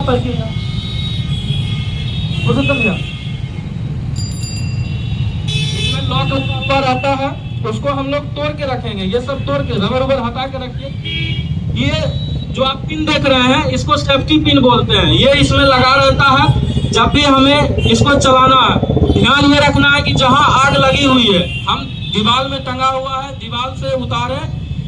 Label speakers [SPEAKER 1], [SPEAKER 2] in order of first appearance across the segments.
[SPEAKER 1] प्रक्रिया। इसमें लॉक ऊपर आता है, उसको हम लोग तोड़ के रखेंगे। ये सब तोड़ के रबर हटा के रखिए। ये जो आप पिन देख रहे हैं इसको सेफ्टी पिन बोलते हैं। ये इसमें लगा रहता है। जब भी हमें इसको चलाना है, ध्यान ये रखना है कि जहां आग लगी हुई है, हम दीवार में टंगा हुआ है, दीवार से उतारे,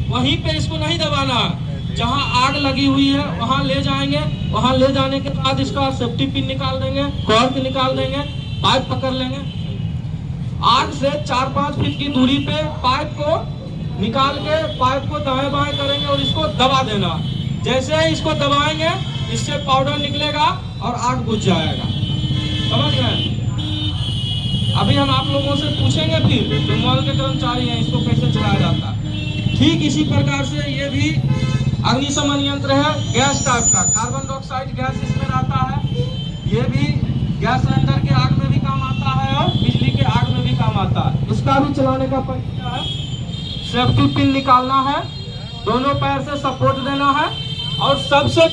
[SPEAKER 1] वहीं पे इसको नहीं दबाना है। जहां आग लगी हुई है वहां ले जाएंगे। वहां ले जाने के बाद इसका सेफ्टी पिन निकाल देंगे, कॉर्क निकाल देंगे, पाइप पकड़ लेंगे। आग से 4-5 फीट की दूरी पे पाइप को निकाल के पाइप को दाएं बाएं करेंगे और इसको दबा देना। जैसे ही इसको दबाएंगे इससे पाउडर निकलेगा और आग बुझ जाएगा। समझ गए? अभी हम आप लोगों से पूछेंगे फिर जो मॉल के कर्मचारी हैं इसको कैसे चलाया जाता है। ठीक इसी प्रकार से ये भी अग्निशमन यंत्र है, गैस टाइप का। कार्बन डाइऑक्साइड गैस इसमें रहता है। ये भी गैस सिलेंडर के आग में भी काम आता है और बिजली के आग में भी काम आता है। इसका भी चलाने का प्रक्रिया है। सेफ्टी पिन निकालना है, दोनों पैर से सपोर्ट देना है। और सबसे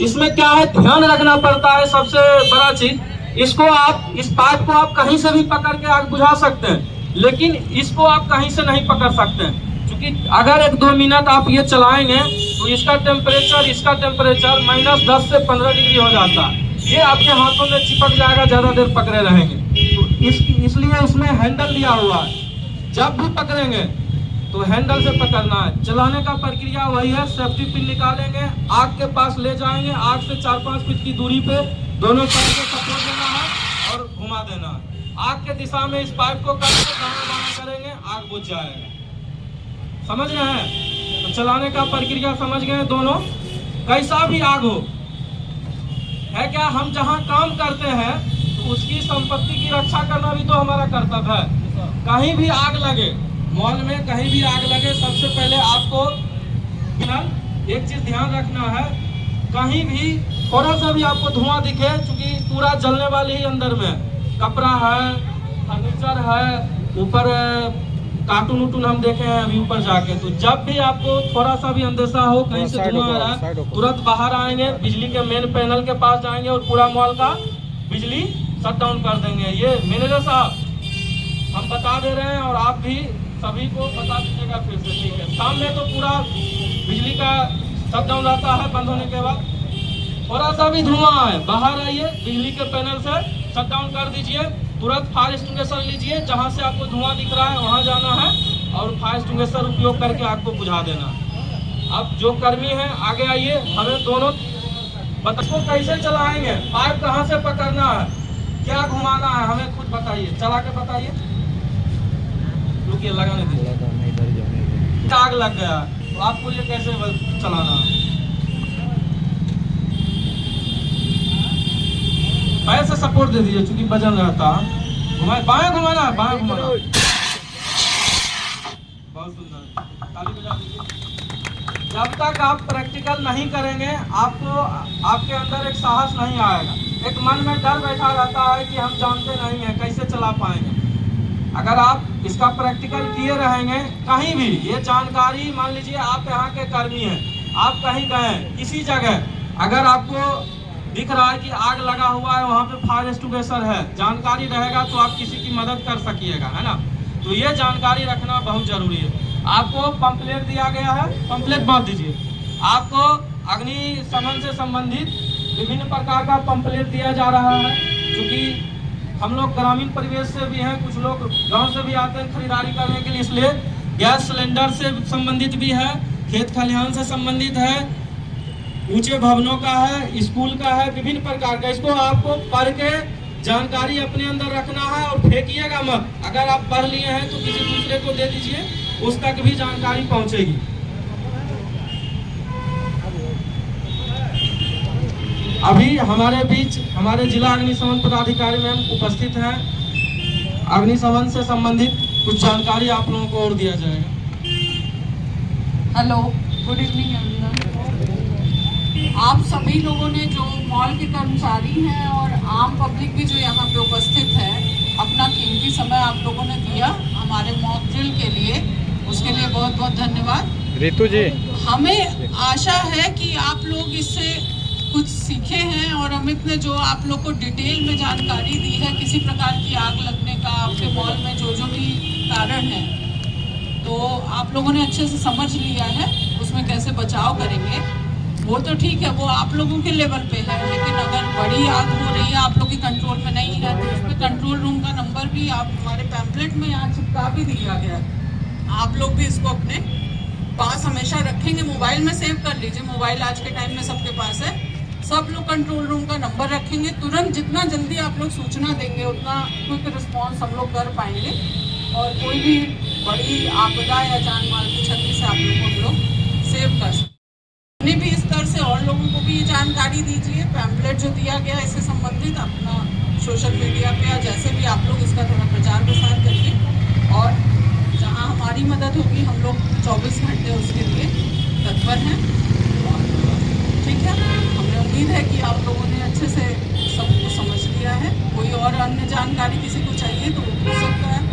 [SPEAKER 1] इसमें क्या है, ध्यान रखना पड़ता है। सबसे बड़ा चीज, इसको आप, इस पाइप को आप कहीं से भी पकड़ के आग बुझा सकते हैं, लेकिन इसको आप कहीं से नहीं पकड़ सकते हैं। क्योंकि अगर 1-2 मिनट आप ये चलाएंगे तो इसका टेम्परेचर -10 से 15 डिग्री हो जाता है। ये आपके हाथों में चिपक जाएगा, ज्यादा देर पकड़े रहेंगे। तो इसलिए इसमें हैंडल दिया हुआ है। जब भी पकड़ेंगे तो हैंडल से पकड़ना है। चलाने का प्रक्रिया वही है। सेफ्टी पिन निकालेंगे, आग के पास ले जाएंगे, आग से 4-5 फीट की दूरी पे दोनों पैर को सपोर्ट देना है और घुमा देना है। आग के दिशा में इस पाइप को करके दाएं बाएं करेंगे, आग बुझ जाएगा। समझ गए हैं? तो चलाने का प्रक्रिया समझ गए दोनों। कैसा भी आग हो है क्या, हम जहाँ काम करते हैं तो उसकी संपत्ति की रक्षा करना भी तो हमारा कर्तव्य है। कहीं भी आग लगे, मॉल में कहीं भी आग लगे, सबसे पहले आपको एक चीज ध्यान रखना है। कहीं भी थोड़ा सा भी आपको धुआं दिखे, क्योंकि पूरा जलने वाली ही अंदर में कपड़ा है, फर्नीचर है, ऊपर कार्टून उटून हम देखे हैं अभी ऊपर जाके। तो जब भी आपको थोड़ा सा भी अंदेशा हो कहीं से धुआं आ रहा है, तुरंत बाहर आएंगे, बिजली के मेन पैनल के पास जाएंगे और पूरा मॉल का बिजली शट डाउन कर देंगे। ये मैनेजर साहब हम बता दे रहे हैं और आप भी सभी को बता दीजिएगा फिर से, ठीक है? शाम में तो पूरा बिजली का शट डाउन रहता है, बंद होने के बाद थोड़ा सा भी धुआं आए बाहर आइए, बिजली के पैनल से शट डाउन कर दीजिए। तुरंत फायर एक्सटिंग्विशर लीजिए, जहां से आपको धुआं दिख रहा है वहां जाना है और फायर एक्सटिंग्विशर उपयोग करके आग को बुझा देना। अब जो कर्मी है आगे आइए, हमें दोनों बताओ कैसे चलाएंगे, पाइप कहाँ से पकड़ना है, क्या घुमाना है, हमें खुद बताइए, चला के बताइए। रुकिए, लगाने दीजिए। आग लग गया तो आपको ये कैसे चलाना है? पैर से सपोर्ट दे दीजिए, चूंकि वजन रहता है। घुमाए, बाएं घुमाना है, बाएं घुमाना। बहुत सुंदर, ताली बजा दीजिए। जब तक आप प्रैक्टिकल नहीं करेंगे आपको, आपके अंदर एक साहस नहीं आएगा। एक मन में डर बैठा रहता है कि हम जानते नहीं है, कैसे चला पाएंगे। अगर आप इसका प्रैक्टिकल किए रहेंगे, कहीं भी ये जानकारी, मान लीजिए आप यहाँ के कर्मी हैं, आप कहीं गए किसी जगह, अगर आपको दिख रहा है कि आग लगा हुआ है, वहाँ पे फायर एक्सटिंग्विशर है, जानकारी रहेगा तो आप किसी की मदद कर सकिएगा, है ना? तो ये जानकारी रखना बहुत जरूरी है। आपको पंपलेट दिया गया है, पंपलेट बांध दीजिए। आपको अग्निशमन से संबंधित विभिन्न प्रकार का पंपलेट दिया जा रहा है। क्योंकि हम लोग ग्रामीण परिवेश से भी हैं, कुछ लोग गांव से भी आते हैं खरीदारी करने के लिए, इसलिए गैस सिलेंडर से संबंधित भी है, खेत खलिहान से संबंधित है, ऊंचे भवनों का है, स्कूल का है, विभिन्न प्रकार का। इसको आपको पढ़ के जानकारी अपने अंदर रखना है और फेंकिएगा मत। अगर आप पढ़ लिए हैं तो किसी दूसरे को दे दीजिए, उस तक भी जानकारी पहुंचेगी। अभी हमारे बीच हमारे जिला अग्निशमन पदाधिकारी मैम उपस्थित हैं। अग्निशमन से संबंधित कुछ जानकारी आप लोगों को और दिया जाएगा।
[SPEAKER 2] Hello, good evening everyone. आप सभी लोगों ने, जो मॉल के कर्मचारी हैं और आम पब्लिक भी जो यहाँ पे उपस्थित है, अपना कीमती समय आप लोगों ने दिया हमारे मॉक ड्रिल के लिए, उसके लिए बहुत बहुत धन्यवाद।
[SPEAKER 3] रितु जी,
[SPEAKER 2] हमें आशा है कि आप लोग इससे कुछ सीखे हैं। और अमित ने जो आप लोग को डिटेल में जानकारी दी है किसी प्रकार की आग लगने का आपके मॉल में जो भी कारण है, तो आप लोगों ने अच्छे से समझ लिया है उसमें कैसे बचाव करेंगे। वो तो ठीक है, वो आप लोगों के लेवल पे है, लेकिन अगर बड़ी आग हो रही है आप लोग के कंट्रोल में नहीं है तो उस पर कंट्रोल रूम का नंबर भी आप हमारे पैम्पलेट में यहाँ चिपका भी दिया गया है। आप लोग भी इसको अपने पास हमेशा रखेंगे, मोबाइल में सेव कर लीजिए, मोबाइल आज के टाइम में सबके पास है। सब लोग कंट्रोल रूम का नंबर रखेंगे, तुरंत जितना जल्दी आप लोग सूचना देंगे उतना क्विक रिस्पॉन्स हम लोग कर पाएंगे और कोई भी बड़ी आपदा या जान माल की क्षति से आप लोग को हम लोग सेव कर सकते। अपने भी स्तर से और लोगों को भी ये जानकारी दीजिए। पैम्पलेट जो दिया गया इससे संबंधित अपना सोशल मीडिया पे या जैसे भी आप लोग इसका थोड़ा प्रचार प्रसार करिए और जहाँ हमारी मदद होगी हम लोग 24 घंटे उसके लिए तत्पर हैं। और ठीक है, हमें उम्मीद है कि आप लोगों ने अच्छे से सब कुछ समझ लिया है। कोई और अन्य जानकारी किसी को चाहिए तो वो पूछ सकता है।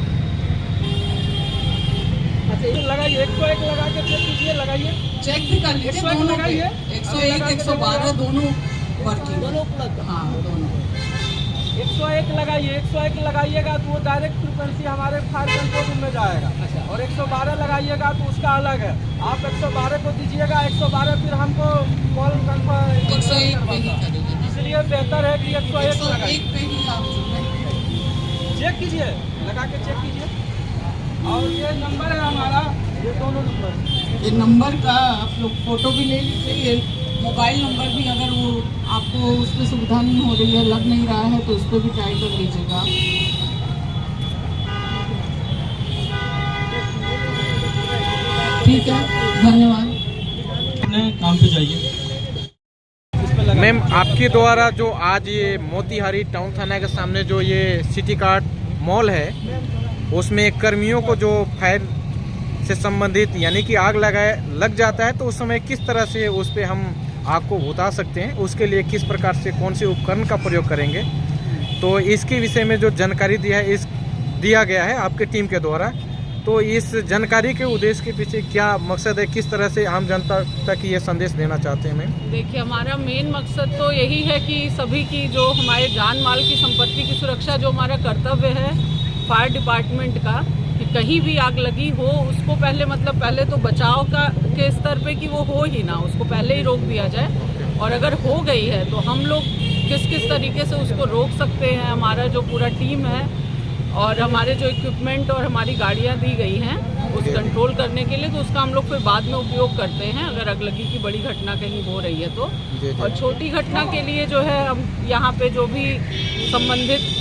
[SPEAKER 1] लगाइए 101 लगा के चेक कीजिए, लगाइए
[SPEAKER 2] चेक भी कर लीजिए, दोनों पे 101 112 दोनों वर्किंग, हाँ दोनों
[SPEAKER 1] 101 लगाइए। 101 लगाइएगा तो वो डायरेक्ट फ्रीक्वेंसी हमारे फायर कंट्रोल रूम में जाएगा। और 112 लगाइएगा तो उसका अलग है। आप 112 को दीजिएगा, 112 फिर हमको कॉल कंफर्म
[SPEAKER 2] 101 पे ही करेंगे,
[SPEAKER 1] इसलिए बेहतर है कि 101
[SPEAKER 2] पे ही आप
[SPEAKER 1] चेक कीजिए, लगा के चेक कीजिए। और ये नंबर है हमारा, ये दोनों नंबर,
[SPEAKER 2] ये नंबर का आप लोग फोटो भी ले लीजिए। ये मोबाइल नंबर भी अगर वो आपको उस पर सुविधा नहीं हो रही है, लग नहीं रहा है तो उस पर भी ट्राई कर लीजिएगा। ठीक है, धन्यवाद।
[SPEAKER 1] अपने काम पे जाइए।
[SPEAKER 3] मैम, आपके द्वारा जो आज ये मोतीहारी टाउन थाना के सामने जो ये सिटी कार्ट मॉल है उसमें कर्मियों को जो फायर से संबंधित यानी कि आग लग जाता है तो उस समय किस तरह से उस पर हम आग को बुझा सकते हैं, उसके लिए किस प्रकार से कौन से उपकरण का प्रयोग करेंगे, तो इसके विषय में जो जानकारी दिया गया है आपके टीम के द्वारा, तो इस जानकारी के उद्देश्य के पीछे क्या मकसद है, किस तरह से आम जनता तक ये संदेश देना चाहते हैं मैम?
[SPEAKER 2] देखिए, हमारा मेन मकसद तो यही है कि सभी की जो हमारे जान माल की संपत्ति की सुरक्षा जो हमारा कर्तव्य है फायर डिपार्टमेंट का, कि कहीं भी आग लगी हो उसको पहले तो बचाव के स्तर पे कि वो हो ही ना, उसको पहले ही रोक दिया जाए। और अगर हो गई है तो हम लोग किस तरीके से उसको रोक सकते हैं, हमारा जो पूरा टीम है और हमारे जो इक्विपमेंट और हमारी गाड़ियां दी गई हैं उस कंट्रोल करने के लिए, तो उसका हम लोग फिर बाद में उपयोग करते हैं अगर अगलगी की बड़ी घटना कहीं हो रही है तो। और छोटी घटना के लिए जो है हम यहाँ पे जो भी संबंधित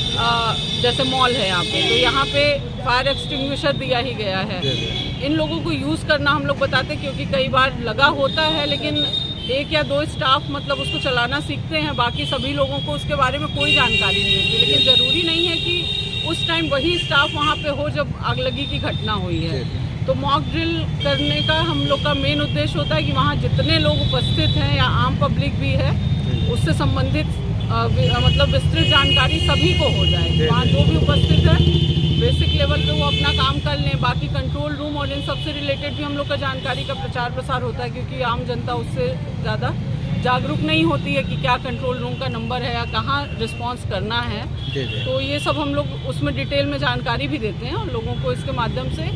[SPEAKER 2] जैसे मॉल है यहाँ पे, तो यहाँ पे फायर एक्सटिंग्विशर दिया ही गया है। इन लोगों को यूज़ करना हम लोग बताते हैं क्योंकि कई बार लगा होता है लेकिन 1 या 2 स्टाफ मतलब उसको चलाना सीखते हैं, बाकी सभी लोगों को उसके बारे में कोई जानकारी नहीं होती। लेकिन ज़रूरी नहीं है कि उस टाइम वही स्टाफ वहाँ पे हो जब आगलगी की घटना हुई है। तो मॉक ड्रिल करने का हम लोग का मेन उद्देश्य होता है कि वहाँ जितने लोग उपस्थित हैं या आम पब्लिक भी है उससे संबंधित मतलब विस्तृत जानकारी सभी को हो जाए। वहाँ जो भी उपस्थित है बेसिक लेवल पे वो अपना काम कर लें। बाकी कंट्रोल रूम और इन सब से रिलेटेड भी हम लोग का जानकारी का प्रचार प्रसार होता है क्योंकि आम जनता उससे ज़्यादा जागरूक नहीं होती है कि क्या कंट्रोल रूम का नंबर है या कहाँ रिस्पांस करना है। तो ये सब हम लोग उसमें डिटेल में जानकारी भी देते हैं और लोगों को इसके माध्यम से।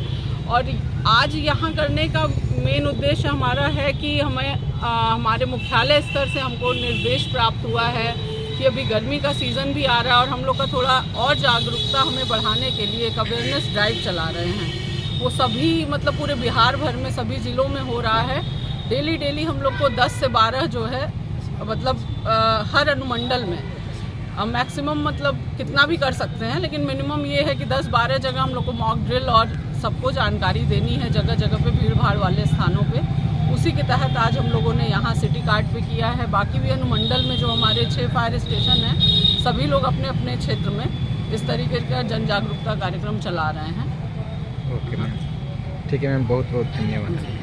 [SPEAKER 2] और आज यहाँ करने का मेन उद्देश्य हमारा है कि हमें हमारे मुख्यालय स्तर से हमको निर्देश प्राप्त हुआ है कि अभी गर्मी का सीज़न भी आ रहा है और हम लोग का थोड़ा और जागरूकता हमें बढ़ाने के लिए एक अवेयरनेस ड्राइव चला रहे हैं। वो सभी मतलब पूरे बिहार भर में सभी ज़िलों में हो रहा है। डेली हम लोग को 10 से 12 जो है मतलब हर अनुमंडल में मैक्सिमम मतलब कितना भी कर सकते हैं लेकिन मिनिमम ये है कि 10-12 जगह हम लोग को मॉक ड्रिल और सबको जानकारी देनी है जगह जगह पे भीड़ भाड़ वाले स्थानों पे। उसी के तहत आज हम लोगों ने यहाँ सिटी कार्ट पे किया है। बाकी भी अनुमंडल में जो हमारे 6 फायर स्टेशन हैं सभी लोग अपने अपने क्षेत्र में इस तरीके का जन जागरूकता कार्यक्रम चला रहे हैं।
[SPEAKER 3] ओके मैम, ठीक है मैम, बहुत बहुत धन्यवाद।